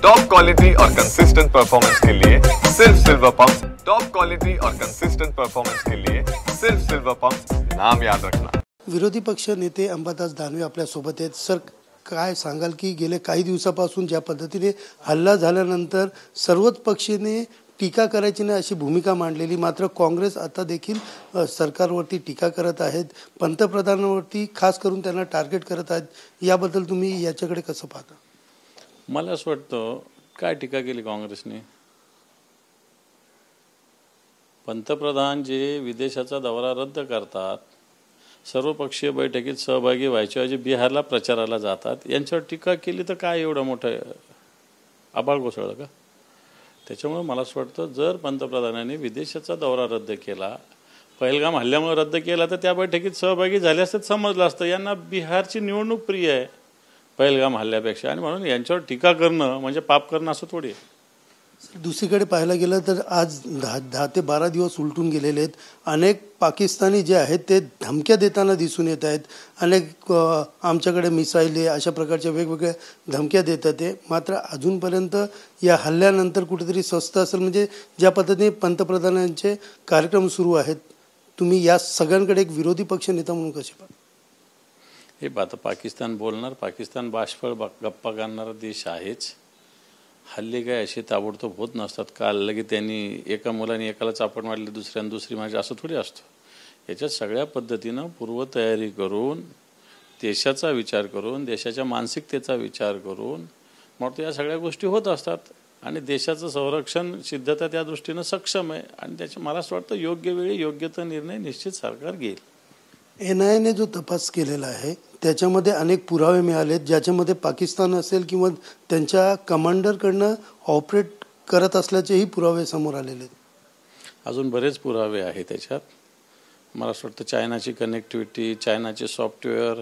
Top quality और consistent performance के लिए सिर्फ सिल्वर पंप्स। टॉप क्वालिटी और कंसिस्टेंट परफॉर्मेंस के लिए सिर्फ सिल्वर पंप्स, नाम याद रखना। विरोधी पक्ष नेते अंबादास दानवे आपल्या सोबत आहेत। सर, काय सांगाल की गेले काही दिवसापासून ज्या पद्धतीने हल्ला झाल्यानंतर सर्वच पक्षाने टीका करायची नाही अशी भूमिका मांडलेली, मात्र काँग्रेस आता देखील सरकारवरती टीका करत आहेत, पंतप्रधानांवरती खास करून त्यांना टार्गेट करत आहेत। याबद्दल तुम्ही याच्याकडे कसं पाहता? मला असं वाटतं काय टीका केली काँग्रेसने? पंतप्रधान जे विदेशाचा दौरा रद्द करतात, सर्वपक्षीय बैठकीत सहभागी व्हायच्याऐवजी बिहारला प्रचाराला जातात, यांच्यावर टीका केली तर काय एवढं मोठं आबाळ कोसळलं का? त्याच्यामुळे मला असं वाटतं जर पंतप्रधानांनी विदेशाचा दौरा रद्द केला, पहलगाम हल्ल्यामुळे रद्द केला, तर त्या बैठकीत सहभागी झाले असते समजलं असतं यांना बिहारची निवडणूक प्रिय आहे पहलगाम हल्ल्यापेक्षा, आणि म्हणून यांच्यावर टीका करणं म्हणजे पाप करणं असं थोडी आहे। दुसरीकडे पाहायला गेलं तर आज 10 ते 12 दिवस उलटून गेलेले आहेत। अनेक पाकिस्तानी जे आहेत ते धमक्या देताना दिसून येत आहेत। अनेक आमच्याकडे मिसाईल आहे अशा प्रकारच्या वेगवेगळ्या धमक्या देतात ते, मात्र अजूनपर्यंत या हल्ल्यानंतर कुठेतरी स्वस्त असेल, म्हणजे ज्या पद्धतीने पंतप्रधानांचे कार्यक्रम सुरू आहेत, तुम्ही या सगळ्यांकडे एक विरोधी पक्ष नेता म्हणून कसे पाहता? हे आता पाकिस्तान बोलणार, पाकिस्तान बाष्फळ गप्पा करणारा देश आहेच। हल्ले काय असे ताबडतोब होत नसतात। काल लगे त्यांनी एका मुलाने एकाला चापट मारली, दुसऱ्याने दुसरी मारली, असं थोडी असतं। याच्यात सगळ्या पद्धतीनं पूर्वतयारी करून, देशाचा विचार करून, देशाच्या मानसिकतेचा विचार करून मग या सगळ्या गोष्टी होत असतात, आणि देशाचं संरक्षण सिद्धता त्या दृष्टीनं सक्षम आहे, आणि त्याच्या मला असं वाटतं योग्य वेळी योग्य तो निर्णय निश्चित सरकार घेईल। NIA जो तपास केलेला आहे त्याच्यामध्ये अनेक पुरावे मिळालेत, ज्याच्यामध्ये पाकिस्तान असेल किंवा त्यांच्या कमांडरकडनं ऑपरेट करत असल्याचेही पुरावे समोर आलेले आहेत। अजून बरेच पुरावे आहेत त्याच्यात। मला असं वाटतं चायनाची कनेक्टिव्हिटी, चायनाचे सॉफ्टवेअर,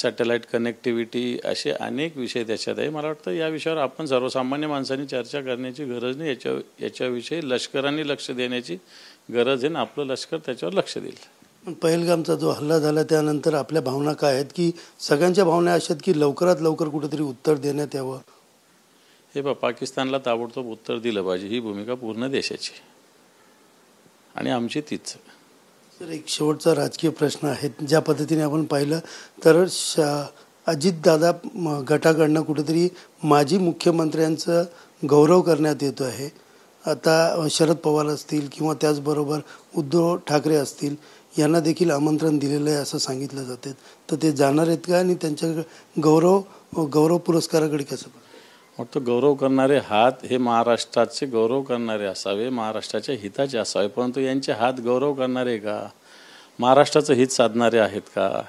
सॅटेलाईट कनेक्टिव्हिटी, असे अनेक विषय त्याच्यात आहे। मला वाटतं या विषयावर आपण सर्वसामान्य माणसांनी चर्चा करण्याची गरज नाही, याच्याविषयी लष्करांनी लक्ष देण्याची गरज आहे, ना आपलं लष्कर त्याच्यावर लक्ष देईल। पहलगामचा जो हल्ला झाला त्यानंतर आपल्या भावना काय आहेत, की सगळ्यांच्या भावना अशा आहेत की लवकरात लवकर कुठेतरी उत्तर देण्यात यावं? हे पाकिस्तानला ताबडतोब उत्तर दिलं पाहिजे, ही भूमिका पूर्ण देशाची आणि आमची तीच। सर, एक शेवटचा राजकीय प्रश्न आहे। ज्या पद्धतीने आपण पाहिलं तर अजितदादा गटाकडनं कुठेतरी माजी मुख्यमंत्र्यांचा गौरव करण्यात येतो आहे। आता शरद पवार असतील किंवा त्याचबरोबर उद्धव ठाकरे असतील, यांना देखील आमंत्रण दिलेलं आहे असं सांगितलं जाते, तर ते जाणार आहेत का? आणि त्यांच्या गौरव पुरस्काराकडे कसं? वाटतं गौरव करणारे हात हे महाराष्ट्राचे गौरव करणारे असावे, महाराष्ट्राच्या हिताचे असावे, परंतु यांचे हात गौरव करणारे का, महाराष्ट्राचं हित साधणारे आहेत का?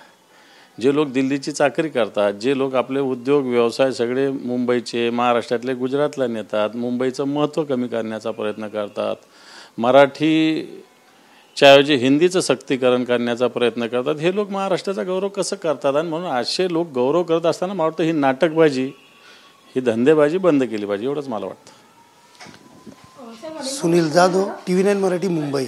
जे लोक दिल्लीची चाकरी करतात, जे लोक आपले उद्योग व्यवसाय सगळे मुंबईचे, महाराष्ट्रातले गुजरातला नेतात, मुंबईचं महत्त्व कमी करण्याचा प्रयत्न करतात, मराठीच्याऐवजी हिंदीचं सक्तीकरण करण्याचा प्रयत्न करतात, हे लोक महाराष्ट्राचा गौरव कसं करतात? आणि म्हणून असे लोक गौरव करत असताना मला वाटतं ही नाटकबाजी, ही धंदेबाजी बंद केली पाहिजे, एवढंच मला वाटतं। सुनील जाधव, TV9 मराठी, मुंबई।